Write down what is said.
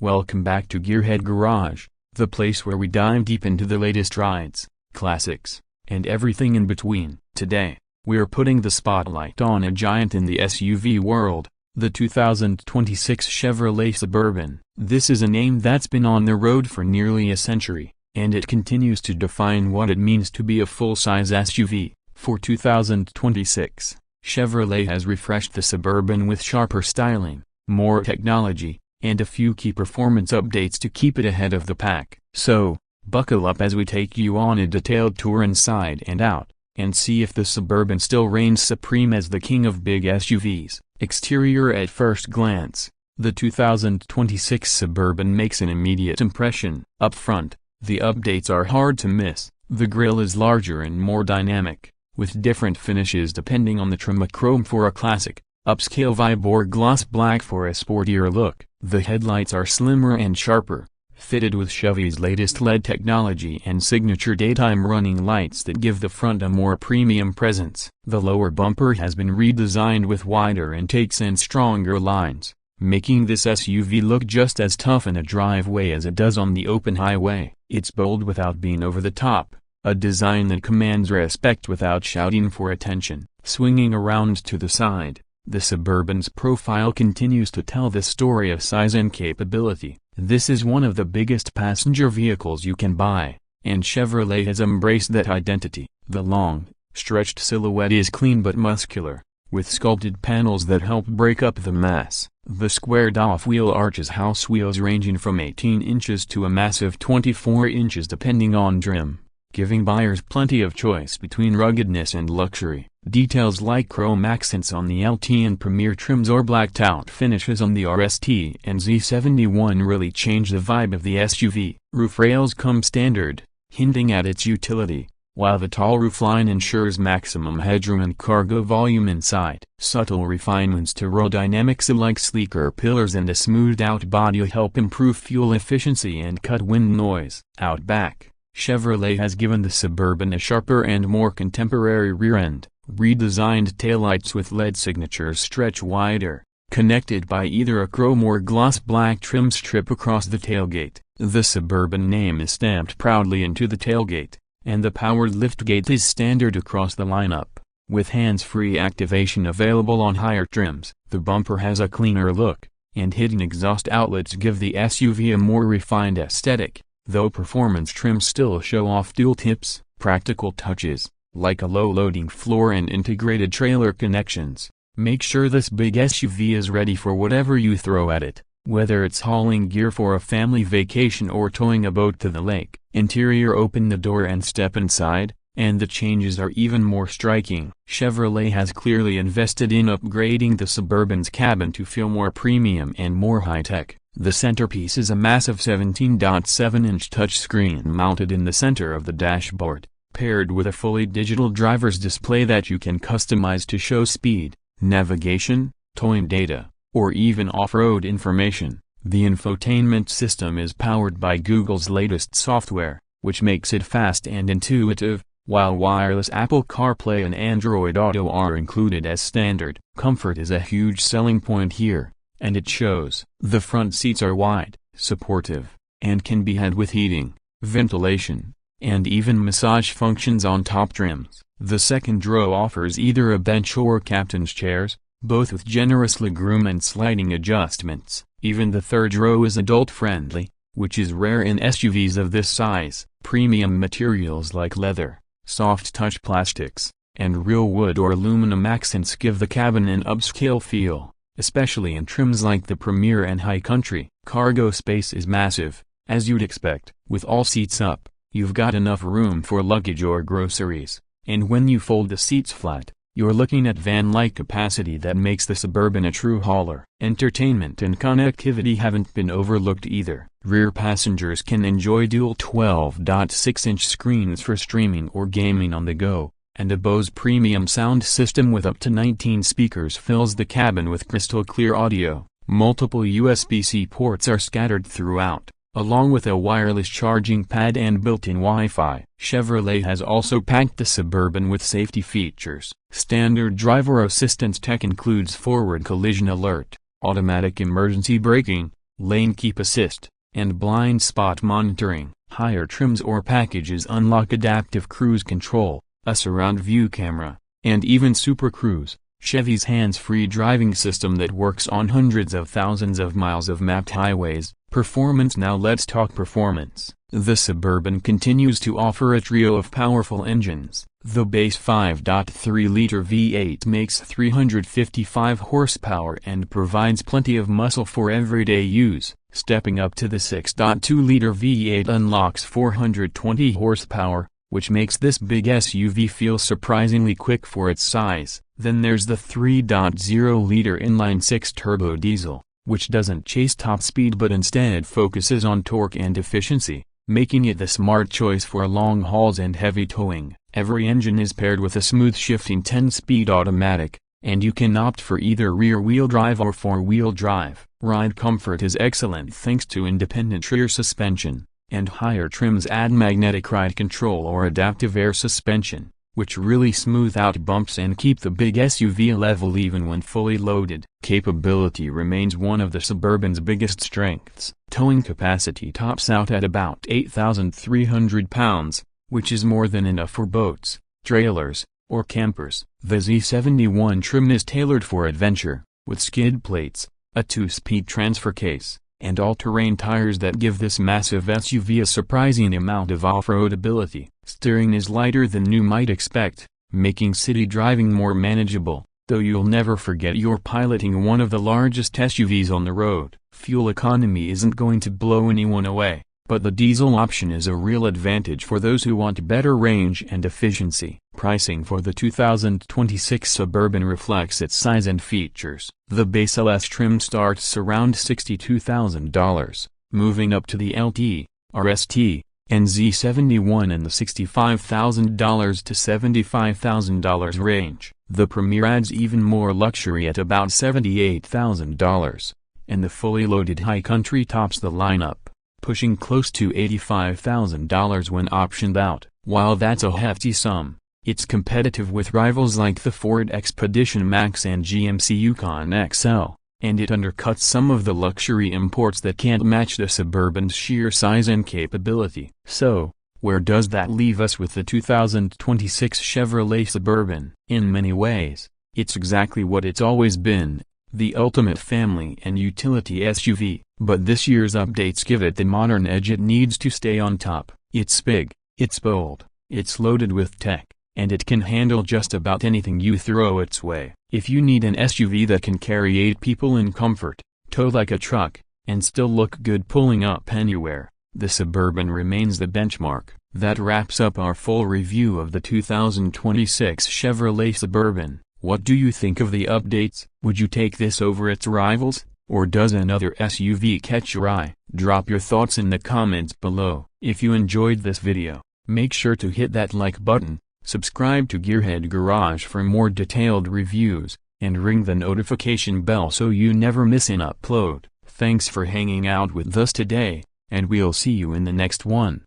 Welcome back to Gearhead Garage, the place where we dive deep into the latest rides, classics, and everything in between. Today, we're putting the spotlight on a giant in the SUV world, the 2026 Chevrolet Suburban. This is a name that's been on the road for nearly a century, and it continues to define what it means to be a full-size SUV. For 2026, Chevrolet has refreshed the Suburban with sharper styling, more technology, and a few key performance updates to keep it ahead of the pack. So, buckle up as we take you on a detailed tour inside and out, and see if the Suburban still reigns supreme as the king of big SUVs. Exterior. At first glance, the 2026 Suburban makes an immediate impression. Up front, the updates are hard to miss. The grille is larger and more dynamic, with different finishes depending on the trim: a chrome for a classic, upscale vibe, or gloss black for a sportier look. The headlights are slimmer and sharper, fitted with Chevy's latest LED technology and signature daytime running lights that give the front a more premium presence. The lower bumper has been redesigned with wider intakes and stronger lines, making this SUV look just as tough in a driveway as it does on the open highway. It's bold without being over the top, a design that commands respect without shouting for attention. Swinging around to the side, the Suburban's profile continues to tell the story of size and capability. This is one of the biggest passenger vehicles you can buy, and Chevrolet has embraced that identity. The long, stretched silhouette is clean but muscular, with sculpted panels that help break up the mass. The squared-off wheel arches house wheels ranging from 18 inches to a massive 24 inches depending on trim, giving buyers plenty of choice between ruggedness and luxury. Details like chrome accents on the LT and Premier trims or blacked-out finishes on the RST and Z71 really change the vibe of the SUV. Roof rails come standard, hinting at its utility, while the tall roofline ensures maximum headroom and cargo volume inside. Subtle refinements to aerodynamics like sleeker pillars and a smoothed-out body help improve fuel efficiency and cut wind noise. Out back, Chevrolet has given the Suburban a sharper and more contemporary rear end. Redesigned taillights with LED signatures stretch wider, connected by either a chrome or gloss black trim strip across the tailgate. The Suburban name is stamped proudly into the tailgate, and the powered liftgate is standard across the lineup, with hands-free activation available on higher trims. The bumper has a cleaner look, and hidden exhaust outlets give the SUV a more refined aesthetic, though performance trims still show off dual tips. Practical touches, like a low-loading floor and integrated trailer connections, make sure this big SUV is ready for whatever you throw at it, whether it's hauling gear for a family vacation or towing a boat to the lake. Interior. Open the door and step inside, and the changes are even more striking. Chevrolet has clearly invested in upgrading the Suburban's cabin to feel more premium and more high-tech. The centerpiece is a massive 17.7-inch touchscreen mounted in the center of the dashboard, paired with a fully digital driver's display that you can customize to show speed, navigation, towing data, or even off-road information. The infotainment system is powered by Google's latest software, which makes it fast and intuitive, while wireless Apple CarPlay and Android Auto are included as standard. Comfort is a huge selling point here, and it shows. The front seats are wide, supportive, and can be had with heating, ventilation, and even massage functions on top trims. The second row offers either a bench or captain's chairs, both with generous legroom and sliding adjustments. Even the third row is adult-friendly, which is rare in SUVs of this size. Premium materials like leather, soft-touch plastics, and real wood or aluminum accents give the cabin an upscale feel, especially in trims like the Premier and High Country. Cargo space is massive, as you'd expect. With all seats up, you've got enough room for luggage or groceries, and when you fold the seats flat, you're looking at van-like capacity that makes the Suburban a true hauler. Entertainment and connectivity haven't been overlooked either. Rear passengers can enjoy dual 12.6-inch screens for streaming or gaming on the go, and a Bose premium sound system with up to 19 speakers fills the cabin with crystal-clear audio. Multiple USB-C ports are scattered throughout, along with a wireless charging pad and built-in Wi-Fi. Chevrolet has also packed the Suburban with safety features. Standard driver assistance tech includes forward collision alert, automatic emergency braking, lane keep assist, and blind spot monitoring. Higher trims or packages unlock adaptive cruise control, a surround view camera, and even Super Cruise, Chevy's hands-free driving system that works on hundreds of thousands of miles of mapped highways. Performance. Now let's talk performance. The Suburban continues to offer a trio of powerful engines. The base 5.3-liter V8 makes 355 horsepower and provides plenty of muscle for everyday use. Stepping up to the 6.2-liter V8 unlocks 420 horsepower, which makes this big SUV feel surprisingly quick for its size. Then there's the 3.0-liter inline-six turbo diesel, which doesn't chase top speed but instead focuses on torque and efficiency, making it the smart choice for long hauls and heavy towing. Every engine is paired with a smooth shifting 10-speed automatic, and you can opt for either rear-wheel drive or four-wheel drive. Ride comfort is excellent thanks to independent rear suspension, and higher trims add magnetic ride control or adaptive air suspension, which really smooth out bumps and keep the big SUV level even when fully loaded. Capability remains one of the Suburban's biggest strengths. Towing capacity tops out at about 8,300 pounds, which is more than enough for boats, trailers, or campers. The Z71 trim is tailored for adventure, with skid plates, a 2-speed transfer case, and all-terrain tires that give this massive SUV a surprising amount of off-road ability. Steering is lighter than you might expect, making city driving more manageable, though you'll never forget you're piloting one of the largest SUVs on the road. Fuel economy isn't going to blow anyone away, but the diesel option is a real advantage for those who want better range and efficiency. Pricing for the 2026 Suburban reflects its size and features. The base LS trim starts around $62,000, moving up to the LT, RST, and Z71 in the $65,000 to $75,000 range. The Premier adds even more luxury at about $78,000, and the fully loaded High Country tops the lineup, pushing close to $85,000 when optioned out. While that's a hefty sum, it's competitive with rivals like the Ford Expedition Max and GMC Yukon XL, and it undercuts some of the luxury imports that can't match the Suburban's sheer size and capability. So, where does that leave us with the 2026 Chevrolet Suburban? In many ways, it's exactly what it's always been, the ultimate family and utility SUV. But this year's updates give it the modern edge it needs to stay on top. It's big, it's bold, it's loaded with tech, and it can handle just about anything you throw its way. If you need an SUV that can carry 8 people in comfort, tow like a truck, and still look good pulling up anywhere, the Suburban remains the benchmark. That wraps up our full review of the 2026 Chevrolet Suburban. What do you think of the updates? Would you take this over its rivals, or does another SUV catch your eye? Drop your thoughts in the comments below. If you enjoyed this video, make sure to hit that like button, subscribe to Gearhead Garage for more detailed reviews, and ring the notification bell so you never miss an upload. Thanks for hanging out with us today, and we'll see you in the next one.